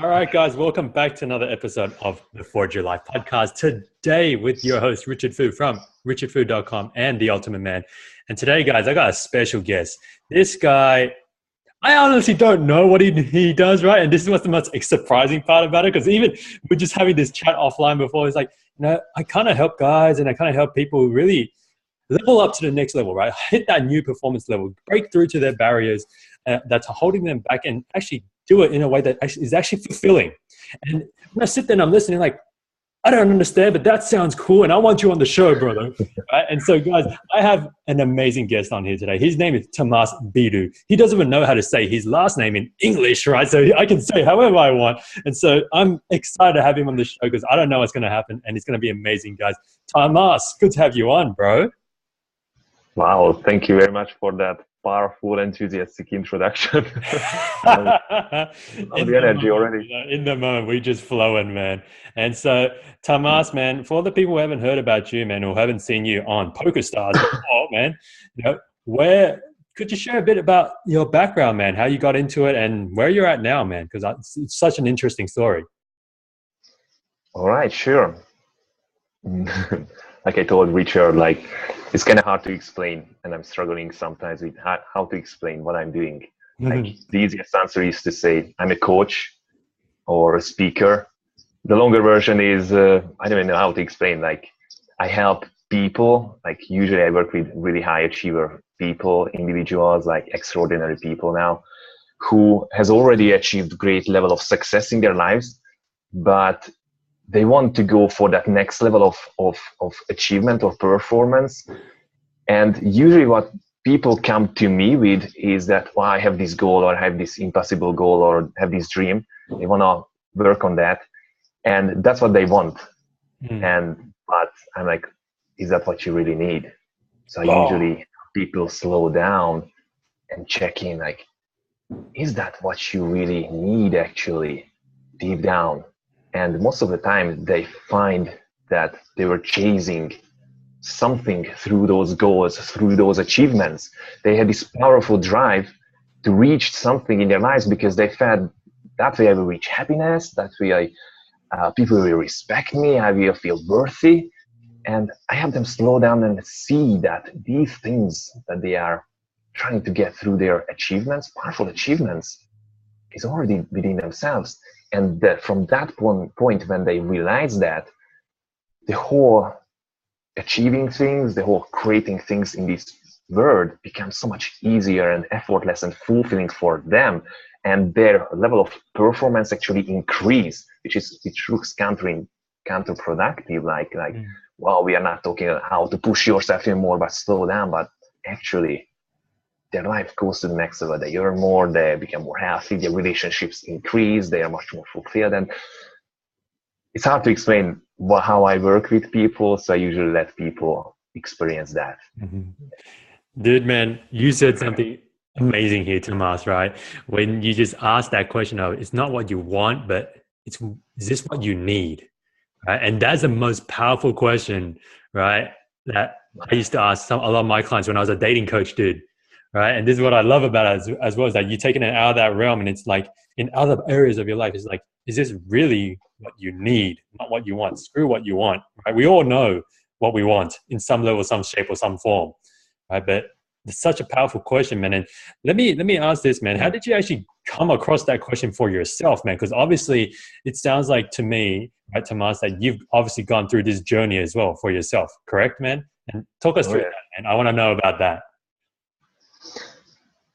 All right, guys, welcome back to another episode of the Forge Your Life podcast. Today with your host, Richard Fu from richardfu.com and The Ultimate Man. And today, guys, I got a special guest. This guy, I honestly don't know what he does, right? And this is what's the most surprising part about it, because even we're just having this chat offline before. It's like, I kind of help guys and I kind of help people really level up to the next level, right? Hit that new performance level, break through to their barriers that's holding them back, and actually do it in a way that is actually fulfilling. And when I sit there and I'm listening, like, I don't understand, but that sounds cool, and I want you on the show, brother. Right? And so, guys, I have an amazing guest on here today. His name is Tamas Bedo. He doesn't even know how to say his last name in English, right? So I can say however I want. And so I'm excited to have him on the show because I don't know what's going to happen, and it's going to be amazing, guys. Tamas, good to have you on, bro. Wow, thank you very much for that powerful, enthusiastic introduction. The energy already. In the moment, we just flowing, man. And so, Tamas, man, for the people who haven't heard about you, man, or haven't seen you on PokerStars before, man, where could you share a bit about your background, man, how you got into it and where you're at now, man? Because it's such an interesting story. All right, sure. Like I told Richard, it's kind of hard to explain, and I'm struggling sometimes with how to explain what I'm doing. Like the easiest answer is to say I'm a coach or a speaker. The longer version is I don't even know how to explain. Like I help people. Like usually I work with really high achiever people, individuals, like extraordinary people now, who has already achieved great level of success in their lives, but they want to go for that next level of achievement or performance. And usually what people come to me with is that, well, I have this goal, or I have this impossible goal, or have this dream. They want to work on that. And that's what they want. But I'm like, is that what you really need? So I usually help people slow down and check in, like, is that what you really need actually deep down? And most of the time they find that they were chasing something through those goals, through those achievements. They had this powerful drive to reach something in their lives because they felt that way I will reach happiness, that way people will respect me, I will feel worthy. And I have them slow down and see that these things that they are trying to get through their achievements, powerful achievements, is already within themselves. And from that point, when they realize that, the whole achieving things, the whole creating things in this world becomes so much easier and effortless and fulfilling for them. And their level of performance actually increase, which looks counterproductive. Well, we are not talking about how to push yourself even more, but slow down. But actually, their life goes to the next level. They earn more, they become more healthy, their relationships increase, they are much more fulfilled. And it's hard to explain how I work with people, so I usually let people experience that. Dude, man, you said something amazing here, Tamas, right? When you just asked that question of, it's not what you want, but is this what you need? Right? And that's the most powerful question, right? That I used to ask a lot of my clients when I was a dating coach, dude. Right. And this is what I love about it as well, is that you're taking it out of that realm, and it's like in other areas of your life, it's like, is this really what you need, not what you want? Screw what you want. Right. We all know what we want in some level, some shape, or some form. Right. But it's such a powerful question, man. And let me ask this, man. How did you actually come across that question for yourself, man? Because obviously it sounds like to me, right, Tamas, that you've obviously gone through this journey as well for yourself. Correct, man? And talk us through that, and I want to know about that.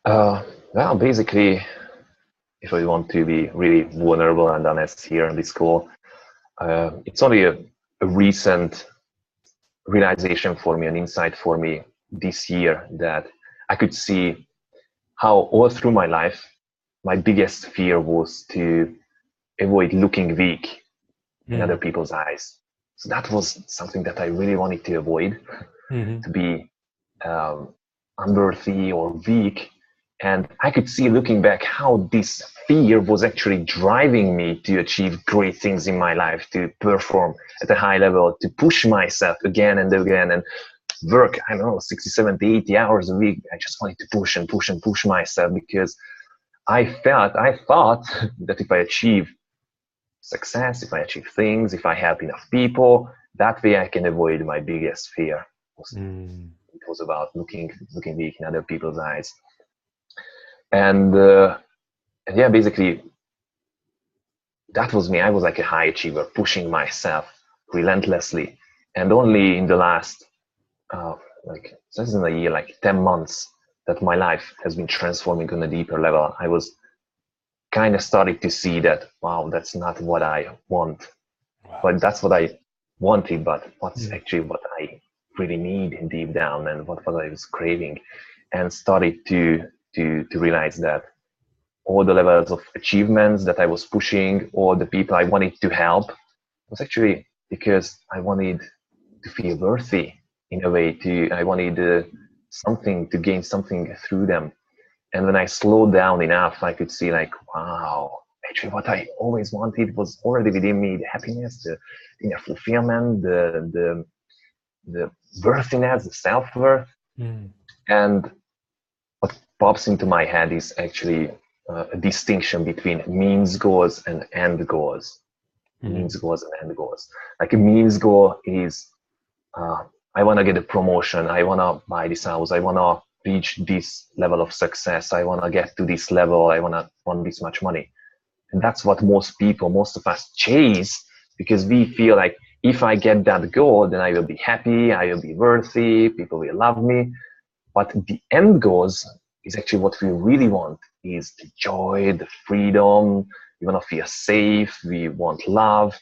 Well, basically, if I want to be really vulnerable and honest here on this call, it's only a recent realization for me, an insight for me this year, that I could see how all through my life, my biggest fear was to avoid looking weak in other people's eyes. So that was something that I really wanted to avoid, to be unworthy or weak. And I could see, looking back, how this fear was actually driving me to achieve great things in my life, to perform at a high level, to push myself again and again, and work, I don't know, 60, 70, 80 hours a week. I just wanted to push and push and push myself, because I thought that if I achieve success, if I achieve things, if I help enough people, that way I can avoid my biggest fear. It was about looking weak in other people's eyes. And yeah, basically, that was me. I was like a high achiever, pushing myself relentlessly. And only in the last, like, less than a year, like 10 months, that my life has been transforming on a deeper level. I was kind of starting to see that, wow, that's not what I want. But that's what I wanted, but what's actually what I really need deep down, and what I was craving. And started to realize that all the levels of achievements that I was pushing, or the people I wanted to help, was actually because I wanted to feel worthy in a way. I wanted something to gain something through them. And when I slowed down enough, I could see like, wow, actually what I always wanted was already within me: the happiness, the inner fulfillment, the worthiness, the self-worth. And what pops into my head is actually a distinction between means goals and end goals. Means goals and end goals. Like a means goal is, I want to get a promotion, I want to buy this house, I want to reach this level of success, I want to get to this level, I want this much money. And that's what most of us chase, because we feel like, if I get that goal, then I will be happy, I will be worthy, people will love me. But the end goals is actually what we really want, is the joy, the freedom. We want to feel safe, we want love,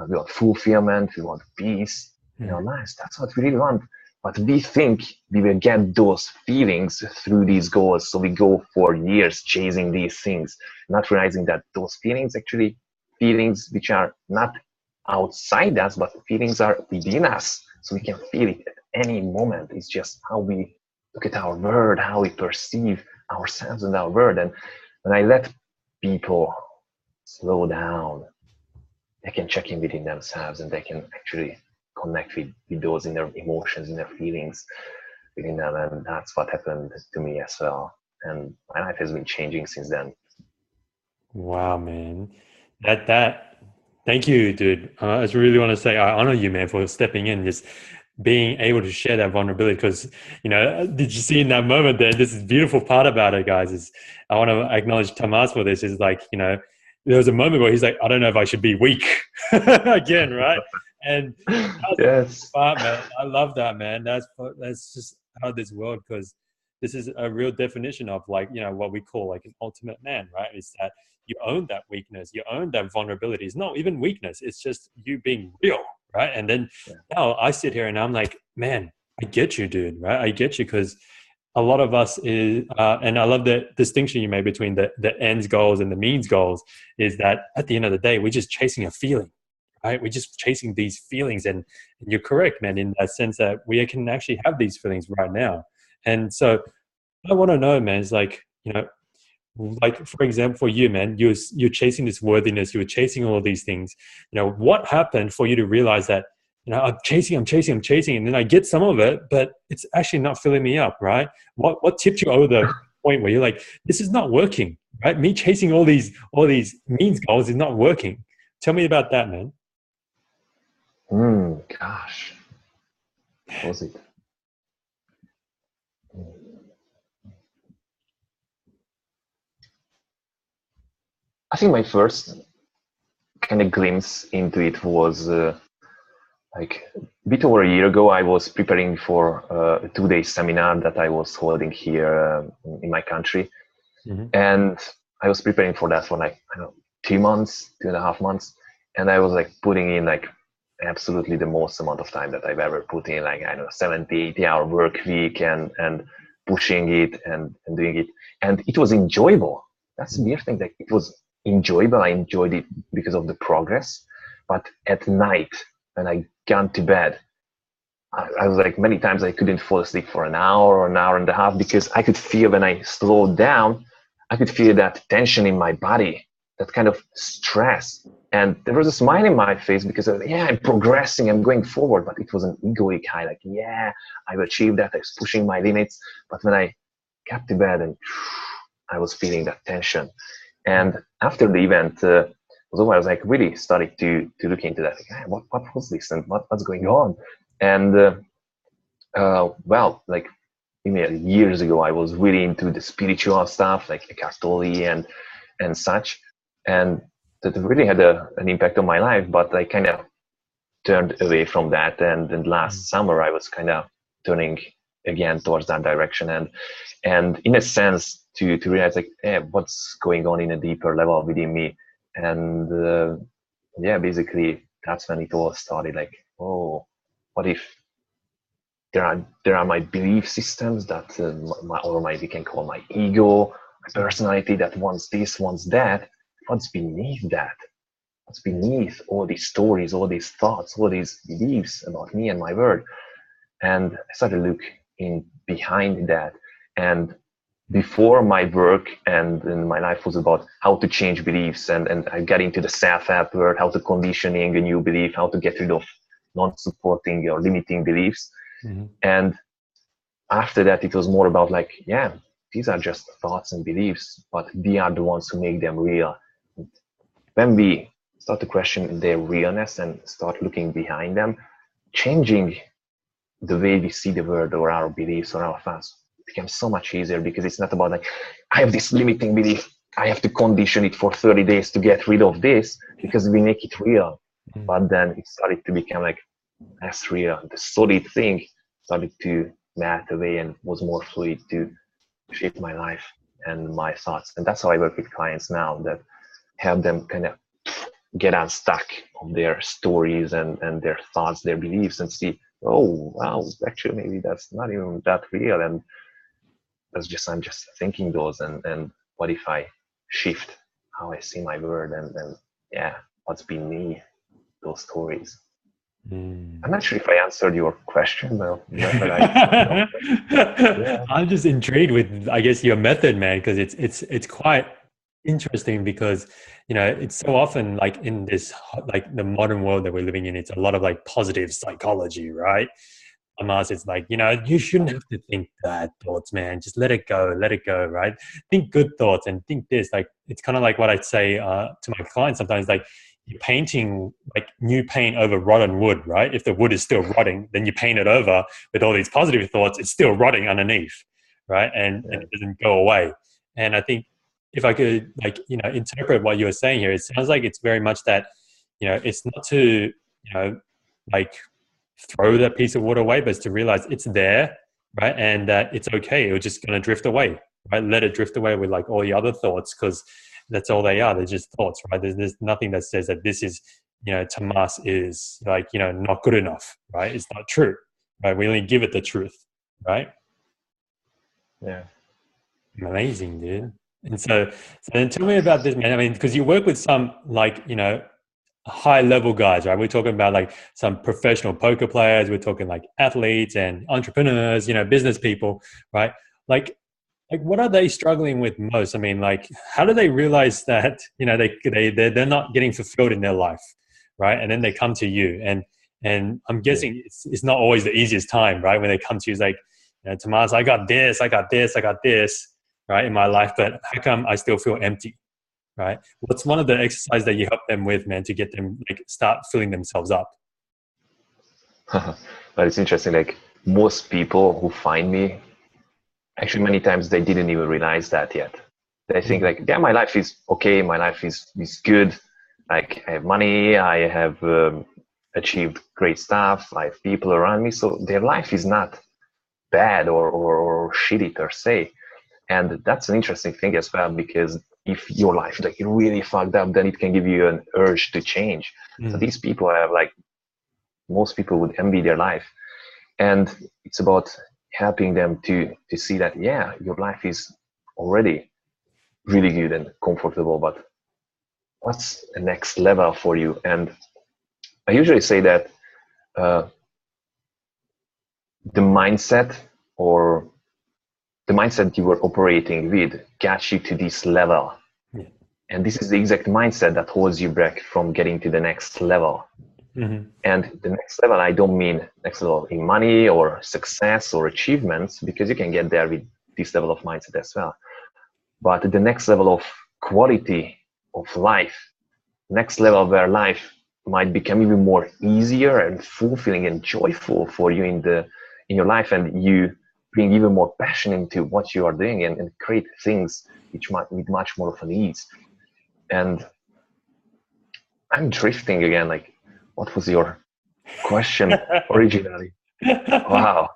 we want fulfillment, we want peace in our lives. That's what we really want. But we think we will get those feelings through these goals. So we go for years chasing these things, not realizing that those feelings actually feelings which are not outside us, but feelings are within us. So we can feel it at any moment. It's just how we look at our world, how we perceive ourselves and our world. And when I let people slow down, they can check in within themselves, and they can actually connect with those inner emotions, inner feelings within them. And that's what happened to me as well. And my life has been changing since then. Wow, man. Thank you, dude. I just really want to say I honor you, man, for stepping in, just being able to share that vulnerability. Because, did you see in that moment there, this is beautiful part about it, guys, is I want to acknowledge Tamas for this, is like, there was a moment where he's like, I don't know if I should be weak again, right? And that's yes, part, man. I love that, man. That's just how this world, because this is a real definition of, like, what we call like an ultimate man, right? Is that you own that weakness, you own that vulnerability. It's not even weakness, it's just you being real, right? And then now I sit here and I'm like, man, I get you, dude, right? I get you, because a lot of us is, and I love the distinction you made between the ends goals and the means goals, is that at the end of the day, we're just chasing a feeling, right? We're just chasing these feelings. And you're correct, man, in that sense that we can actually have these feelings right now. And so I want to know, man, is like, like, for example, for you, man, you're chasing this worthiness, you were chasing all of these things. What happened for you to realize that, I'm chasing, and then I get some of it, but it's actually not filling me up, right? What tipped you over the point where you're like, this is not working, right? Me chasing all these means goals is not working. Tell me about that, man. Gosh, what was it? I think my first kind of glimpse into it was like a bit over a year ago. I was preparing for a 2-day seminar that I was holding here in my country. And I was preparing for that for like, 2 months, 2.5 months. And I was like putting in like absolutely the most amount of time that I've ever put in, like, 70, 80-hour work week, and pushing it and doing it. And it was enjoyable. That's the weird thing, that it was enjoyable. I enjoyed it because of the progress. But at night, when I got to bed, I was like, many times I couldn't fall asleep for an hour or an hour and a half, because I could feel, when I slowed down, I could feel that tension in my body, that kind of stress. And there was a smile in my face, because I'm progressing, I'm going forward. But it was an egoic high, like, I've achieved that, I was pushing my limits. But when I got to bed, and I was feeling that tension. And after the event, So I was like really started to look into that. Like, "Hey, what was this and what's going on?" And well, like years ago, I was really into the spiritual stuff, like Eckhart Tolle and such, and that really had an impact on my life. But I kind of turned away from that, and then last summer I was kind of turning again towards that direction, and in a sense to realize like, what's going on in a deeper level within me, and yeah, basically that's when it all started. Like, oh, what if there are my belief systems that we can call my ego, my personality, that wants this, wants that. What's beneath that? What's beneath all these stories, all these thoughts, all these beliefs about me and my world? And I started to look in behind that. And before my work and my life was about how to change beliefs, and I got into the self-help world, how to conditioning a new belief, how to get rid of non-supporting or limiting beliefs. And after that, it was more about like, yeah, these are just thoughts and beliefs, but we are the ones who make them real. When we start to question their realness and start looking behind them, changing the way we see the world or our beliefs or our thoughts becomes so much easier, because it's not about like, I have this limiting belief, I have to condition it for 30 days to get rid of this, because we make it real. But then it started to become like less real. The solid thing started to melt away and was more fluid to shape my life and my thoughts. And that's how I work with clients now, that help them kind of get unstuck of their stories and their thoughts, their beliefs, and see, oh wow, actually maybe that's not even that real, and I'm just thinking those, and what if I shift how I see my world, and yeah, what's beneath those stories. I'm not sure if I answered your question, but yeah. I'm just intrigued with, I guess, your method, man, because it's quite interesting, because it's so often like in this, like the modern world that we're living in, it's a lot of like positive psychology, right? Tamas, it's like, you shouldn't have to think bad thoughts, man. Just let it go, right? Think good thoughts and think this. Like, it's kind of like what I'd say to my clients sometimes, like, you're painting like new paint over rotten wood, right? If the wood is still rotting, then you paint it over with all these positive thoughts, it's still rotting underneath, right? And it doesn't go away. And I think if I could, like, interpret what you were saying here, it sounds like it's very much that, it's not to, like, throw that piece of wood away, but it's to realize it's there, right? And that it's okay. It's just going to drift away, right? Let it drift away with like all the other thoughts, because that's all they are. They're just thoughts, right? There's nothing that says that this is, Tamas is like, not good enough, right? It's not true, right? We only give it the truth, right? Yeah. Amazing, dude. And so then tell me about this, man. I mean, because you work with some like, high level guys, right? We're talking about like some professional poker players. We're talking like athletes and entrepreneurs, business people, right? Like what are they struggling with most? I mean, like, how do they realize that, they're not getting fulfilled in their life, right? And then they come to you, and I'm guessing it's not always the easiest time, right? When they come to you, it's like, Tamas, I got this, right, in my life, but how come I still feel empty? Right? What's one of the exercises that you help them with, man, to get them like start filling themselves up? But it's interesting. Like, most people who find me, actually many times they didn't even realize that yet. They think like, yeah, my life is okay, my life is good. Like, I have money, I have achieved great stuff, I have people around me. So their life is not bad or shitty per se. And that's an interesting thing as well, because if your life is like really fucked up, then it can give you an urge to change. So these people have like, most people would envy their life. And it's about helping them to see that, yeah, your life is already really good and comfortable, but what's the next level for you? And I usually say that the mindset you were operating with got you to this level. Yeah. And this is the exact mindset that holds you back from getting to the next level. Mm-hmm. And the next level, I don't mean next level in money or success or achievements, because you can get there with this level of mindset as well. But the next level of quality of life, next level where life might become even more easier and fulfilling and joyful for you in your life, and you bring even more passion into what you are doing, and create things which might with much more of an ease. And I'm drifting again. Like, what was your question originally? Wow.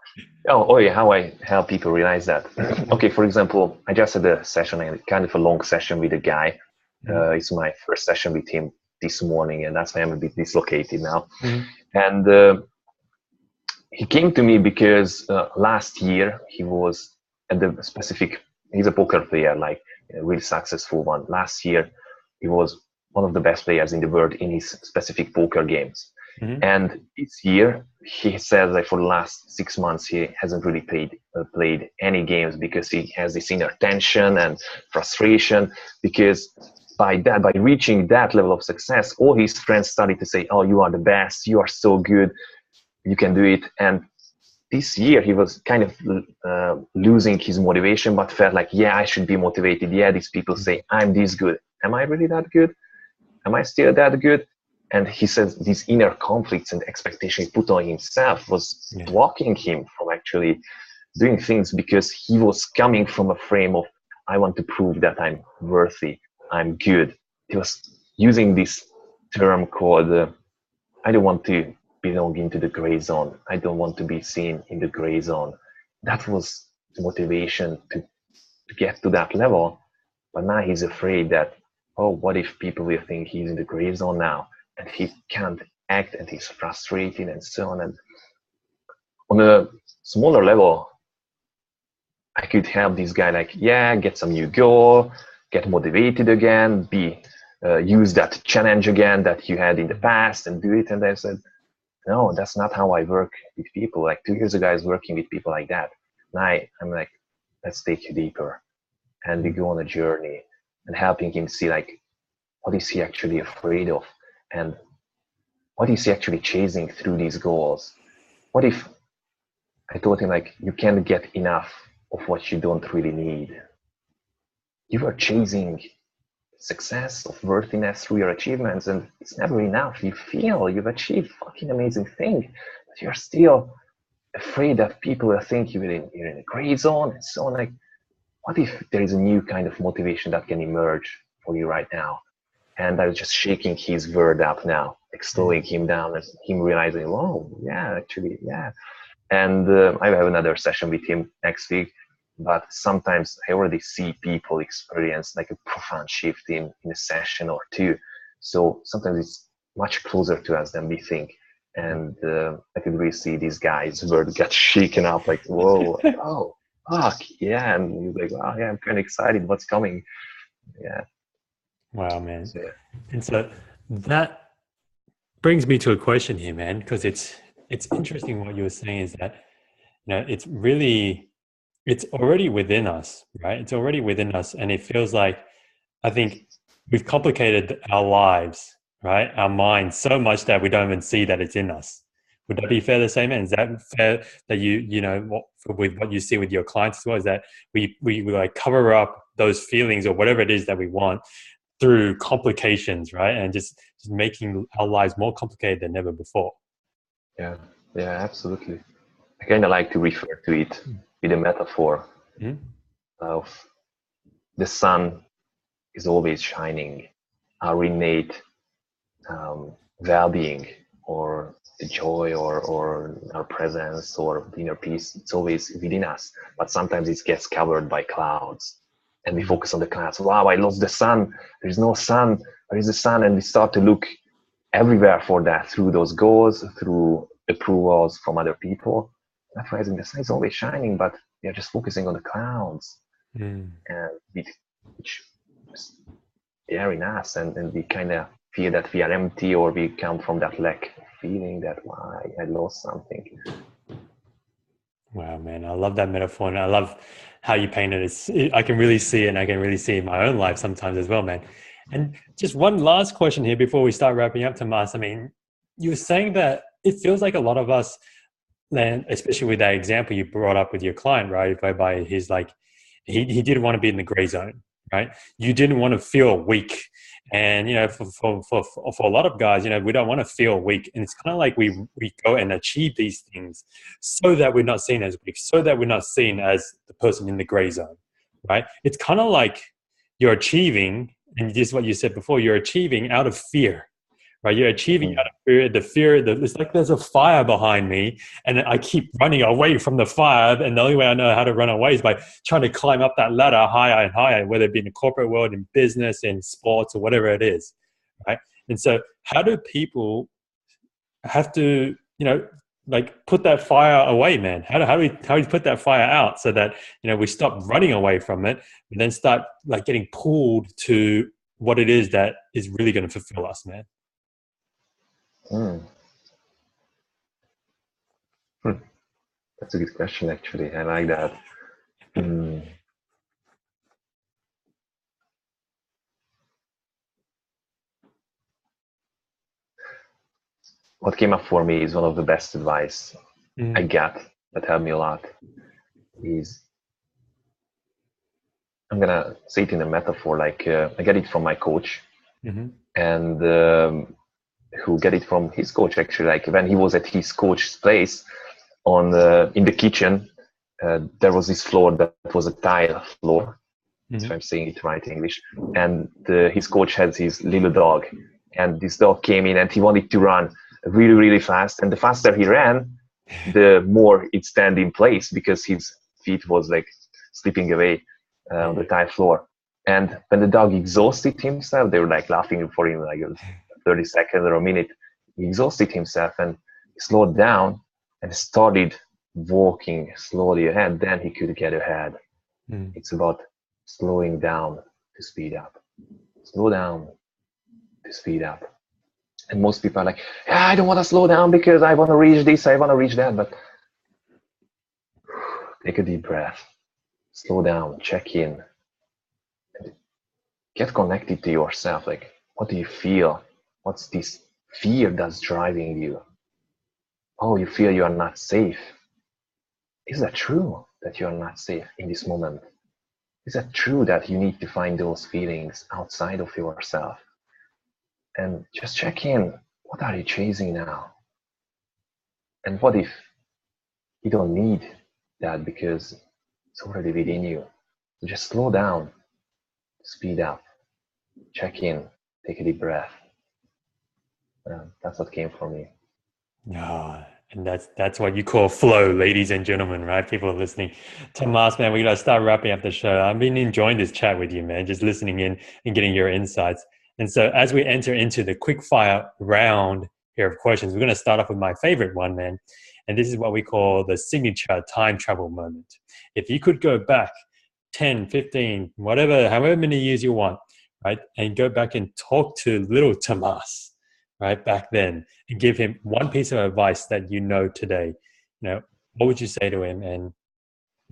Oh yeah, how I help people realize that. Okay, for example, I just had a session, kind of a long session with a guy. It's my first session with him this morning, and that's why I'm a bit dislocated now. And he came to me because last year he was at the specific, he's a poker player, like a really successful one. Last year he was one of the best players in the world in his specific poker games. And this year he says that for the last 6 months he hasn't really played any games, because he has this inner tension and frustration, because by reaching that level of success, all his friends started to say, oh, you are the best, you are so good, you can do it. And this year he was kind of losing his motivation, but felt like, yeah, I should be motivated. Yeah, these people say I'm this good. Am I really that good? Am I still that good? And he says these inner conflicts and expectations he put on himself was blocking him from actually doing things, because he was coming from a frame of, I want to prove that I'm worthy, I'm good. He was using this term called, I don't want to belong into the gray zone. I don't want to be seen in the gray zone. That was the motivation to get to that level. But now he's afraid that, oh, what if people will think he's in the gray zone now, and he can't act, and he's frustrated and so on. And on a smaller level, I could help this guy, like, yeah, get some new goal, get motivated again, use that challenge again that you had in the past and do it. And I said, no, that's not how I work with people. Like 2 years ago, I was working with people like that. Now I'm like, let's take you deeper. And we go on a journey and helping him see, like, what is he actually afraid of? And what is he actually chasing through these goals? What if I told him, like, you can't get enough of what you don't really need? You are chasing success, of worthiness through your achievements, and it's never enough. You feel you've achieved fucking amazing thing, but you're still afraid that people will think you're in a gray zone and so on. Like, what if there is a new kind of motivation that can emerge for you right now? And I was just shaking his word up now, like slowing him down, and him realizing, oh yeah, actually, yeah. And I have another session with him next week. But sometimes I already see people experience like a profound shift in a session or two. So sometimes it's much closer to us than we think. And I could really see these guys' world get shaken up, like, whoa, oh, fuck, yeah. And you're like, wow, yeah, I'm kind of excited what's coming. Yeah. Wow, man. So, yeah. And so that brings me to a question here, man, because it's interesting what you were saying is that, it's already within us, right? It's already within us. And it feels like, I think we've complicated our lives, right? Our minds so much that we don't even see that it's in us. Would that be fair to say, man? Is that fair that with what you see with your clients as well, is that we like cover up those feelings or whatever it is that we want through complications, right? And just making our lives more complicated than ever before. Yeah, absolutely. I kind of like to refer to it with a metaphor of the sun is always shining. Our innate well-being, or the joy, or our presence, or inner peace, it's always within us. But sometimes it gets covered by clouds, and we focus on the clouds. Wow, I lost the sun. There's no sun. Where is the sun? And we start to look everywhere for that, through those goals, through approvals from other people. That's why the sun is always shining, but we are just focusing on the clouds, and which they are in us, and we kind of feel that we are empty, or we come from that lack of feeling that, why I lost something. Wow, man, I love that metaphor, and I love how you paint it. I can really see it, and I can really see it in my own life sometimes as well, man. And just one last question here before we start wrapping up, Tamas. I mean, you were saying that it feels like a lot of us, and especially with that example you brought up with your client, right, whereby he's like, he didn't want to be in the gray zone, right? You didn't want to feel weak And, for a lot of guys, we don't want to feel weak. And it's kind of like we go and achieve these things so that we're not seen as weak, so that we're not seen as the person in the gray zone, right? It's kind of like you're achieving, and this is what you said before, you're achieving out of fear, right? You're achieving out of fear, it's like there's a fire behind me and I keep running away from the fire. And the only way I know how to run away is by trying to climb up that ladder higher and higher, whether it be in the corporate world, in business, in sports, or whatever it is, right? And so how do people have to, like put that fire away, man? How do we put that fire out so that, we stop running away from it and then start like getting pulled to what it is that is really going to fulfill us, man? Mm. That's a good question, actually. I like that. What came up for me is one of the best advice I got that helped me a lot is, I'm gonna say it in a metaphor, like I get it from my coach, and who get it from his coach, actually. Like when he was at his coach's place on in the kitchen, there was this floor that was a tile floor, if I'm saying it right in English, and his coach had his little dog, and this dog came in and he wanted to run really, really fast, and the faster he ran, the more it stand in place because his feet was like slipping away on the tile floor. And when the dog exhausted himself, they were like laughing for him like 30 seconds or a minute. He exhausted himself and slowed down and started walking slowly ahead. Then he could get ahead. It's about slowing down to speed up. Slow down to speed up. And most people are like, I don't want to slow down because I want to reach this, I want to reach that. But take a deep breath, slow down, check in, and get connected to yourself. Like, what do you feel? What's this fear that's driving you? Oh, you feel you are not safe. Is that true that you are not safe in this moment? Is that true that you need to find those feelings outside of yourself? And just check in. What are you chasing now? And what if you don't need that because it's already within you? So just slow down, speed up, check in, take a deep breath. That's what came for me. Yeah, and that's what you call flow, ladies and gentlemen, right? People are listening. Tamas, man, we gotta start wrapping up the show. I've been enjoying this chat with you, man, just listening in and getting your insights. And so as we enter into the quick fire round here of questions, we're gonna start off with my favorite one, man. And this is what we call the signature time travel moment. If you could go back 10, 15, whatever, however many years you want, right? And go back and talk to little Tamas, right, back then, and give him one piece of advice that you know today, what would you say to him, and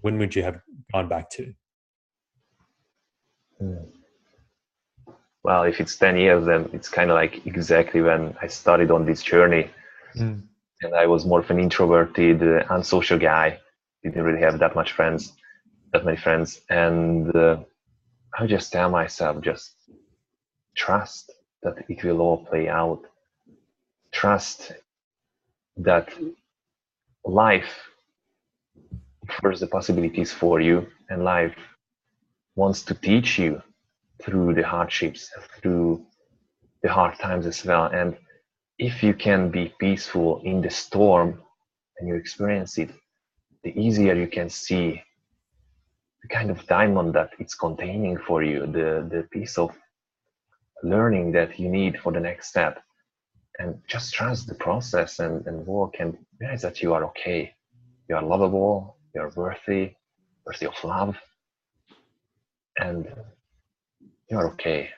when would you have gone back to? Well, if it's 10 years, then it's kind of like exactly when I started on this journey. And I was more of an introverted, unsocial guy. Didn't really have that many friends. And I would just tell myself, just trust that it will all play out. Trust that life offers the possibilities for you, and life wants to teach you through the hardships, through the hard times as well. And if you can be peaceful in the storm and you experience it, the easier you can see the kind of diamond that it's containing for you, the piece of learning that you need for the next step. And just trust the process and walk and realize that you are okay. You are lovable, you are worthy of love, and you are okay.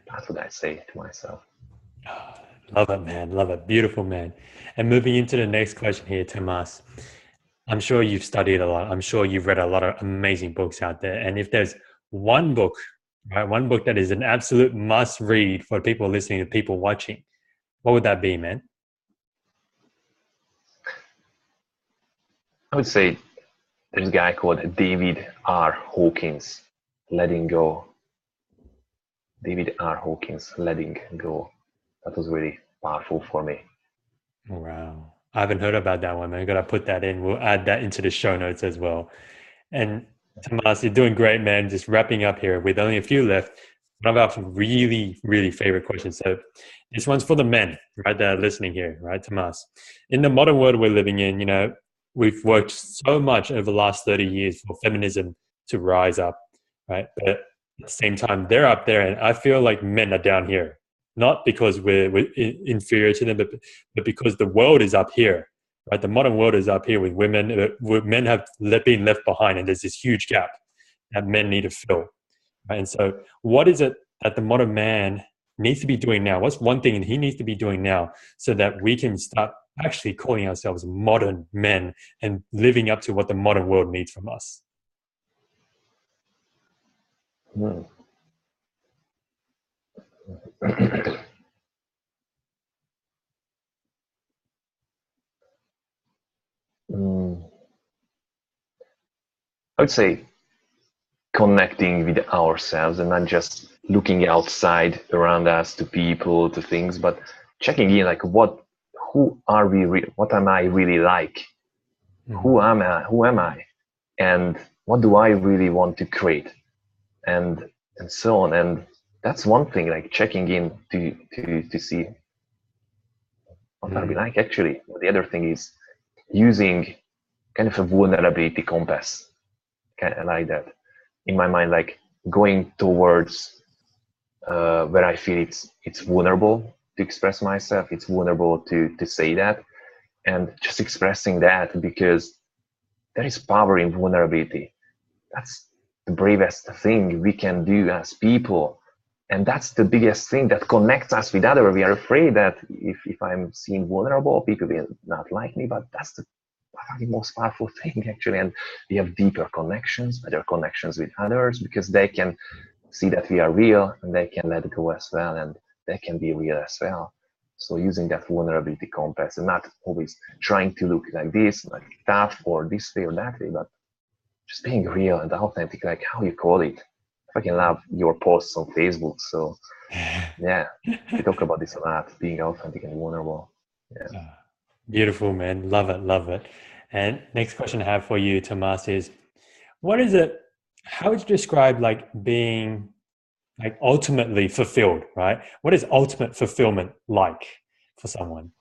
That's what I say to myself. Love it, man. Love it. Beautiful, man. And moving into the next question here, Tamas. I'm sure you've studied a lot. I'm sure you've read a lot of amazing books out there. And if there's one book, right, one book that is an absolute must read for people listening to people watching, what would that be, man? I would say there's a guy called David R. Hawkins, Letting Go. David R. Hawkins, Letting Go. That was really powerful for me. Wow. I haven't heard about that one, man. I gotta put that in. We'll add that into the show notes as well. And Tamas, you're doing great, man. Just wrapping up here with only a few left. One of our really, really favorite questions. So this one's for the men, right, that are listening here, right, Tamas? In the modern world we're living in, we've worked so much over the last 30 years for feminism to rise up, right? But at the same time, they're up there, and I feel like men are down here. Not because we're inferior to them, but because the world is up here, right? The modern world is up here with women. Men have been left behind, and there's this huge gap that men need to fill. Right? And so, what is it that the modern man needs to be doing now? What's one thing he needs to be doing now so that we can start actually calling ourselves modern men and living up to what the modern world needs from us? Hmm. Mm, I would say connecting with ourselves and not just looking outside around us to people, to things, but checking in like who are we, what am I really like? Who am I? And what do I really want to create? And so on. And that's one thing, like checking in to see what are we like actually. The other thing is using kind of a vulnerability compass, kind of like that. In my mind, like going towards where I feel it's vulnerable to express myself. It's vulnerable to say that, and just expressing that, because there is power in vulnerability. That's the bravest thing we can do as people, and that's the biggest thing that connects us with others. We are afraid that if I'm seen vulnerable, people will not like me, but that's the most powerful thing actually. And we have deeper connections, better connections with others, because they can see that we are real and they can let go as well, and they can be real as well. So using that vulnerability compass and not always trying to look like this, like tough or this way or that way, but just being real and authentic, like how you call it. I fucking love your posts on Facebook. So yeah, we talk about this a lot, being authentic and vulnerable. Yeah. Beautiful, man. Love it, love it. And next question I have for you, Tamas, is what is it, how would you describe like being like ultimately fulfilled, right? What is ultimate fulfillment like for someone?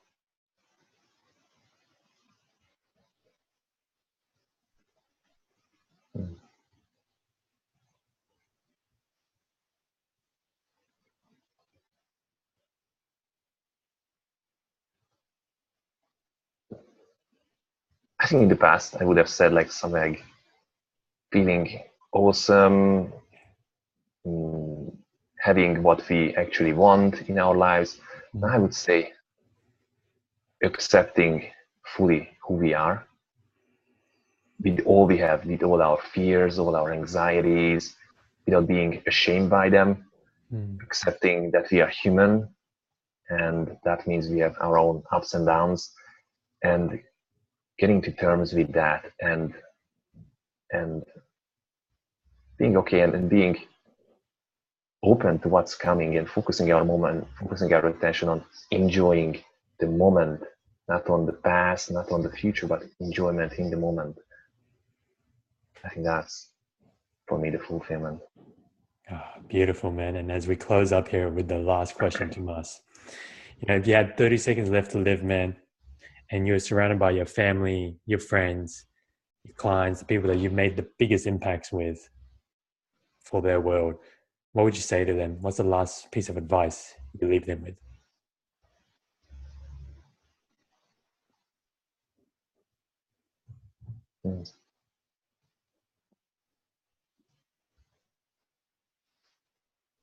I think in the past I would have said like something like feeling awesome, having what we actually want in our lives. And I would say accepting fully who we are, with all we have, with all our fears, all our anxieties, without being ashamed by them, accepting that we are human, and that means we have our own ups and downs, and getting to terms with that, and being okay, and being open to what's coming, and focusing our attention on enjoying the moment, not on the past, not on the future, but enjoyment in the moment. I think that's for me the fulfillment. Beautiful, man. And as we close up here with the last question to us, if you had 30 seconds left to live, man, and you're surrounded by your family, your friends, your clients, the people that you've made the biggest impacts with for their world, what would you say to them? What's the last piece of advice you leave them with? Mm.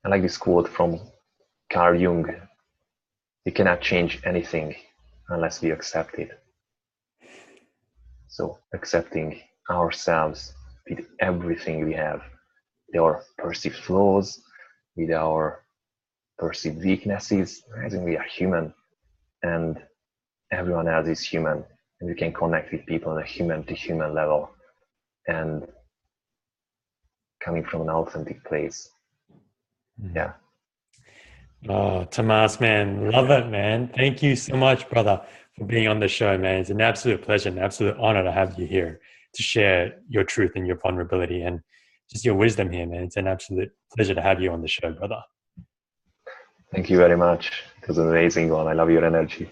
I like this quote from Carl Jung: "You cannot change anything unless we accept it." So accepting ourselves with everything we have, with our perceived flaws, with our perceived weaknesses, realizing we are human, and everyone else is human, and we can connect with people on a human to human level, and coming from an authentic place. Yeah, Oh, Tamas, man, love it, man. Thank you so much, brother, for being on the show, man. It's an absolute pleasure, an absolute honor to have you here to share your truth and your vulnerability and just your wisdom here, man. It's an absolute pleasure to have you on the show, brother. Thank you very much. It was an amazing one. I love your energy.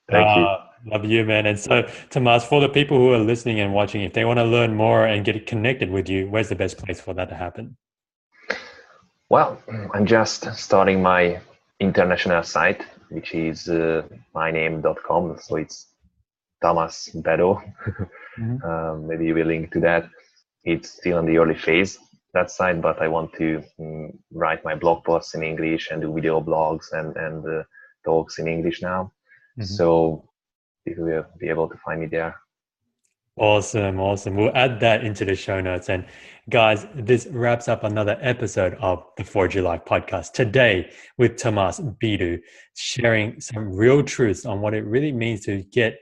Thank you. Love you, man. And so, Tamas, for the people who are listening and watching, if they want to learn more and get connected with you, where's the best place for that to happen? Well, I'm just starting my international site, which is myname.com. So it's Tamas Bedo. Maybe you will link to that. It's still in the early phase, that site, but I want to write my blog posts in English and do video blogs and talks in English now. So people will be able to find me there. Awesome, awesome. We'll add that into the show notes. And guys, this wraps up another episode of the Forge Your Life podcast today with Tamas Bedo, sharing some real truths on what it really means to get,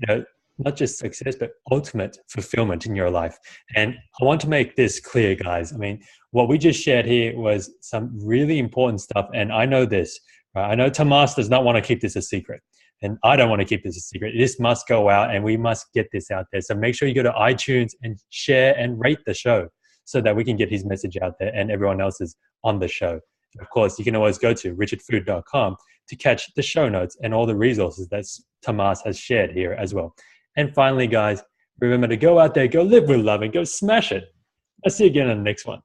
not just success, but ultimate fulfillment in your life. And I want to make this clear, guys. I mean, what we just shared here was some really important stuff. And I know this, right? I know Tamas does not want to keep this a secret. And I don't want to keep this a secret. This must go out and we must get this out there. So make sure you go to iTunes and share and rate the show so that we can get his message out there and everyone else is on the show. Of course, you can always go to richardfood.com to catch the show notes and all the resources that Tamas has shared here as well. And finally, guys, remember to go out there, go live with love and go smash it. I'll see you again on the next one.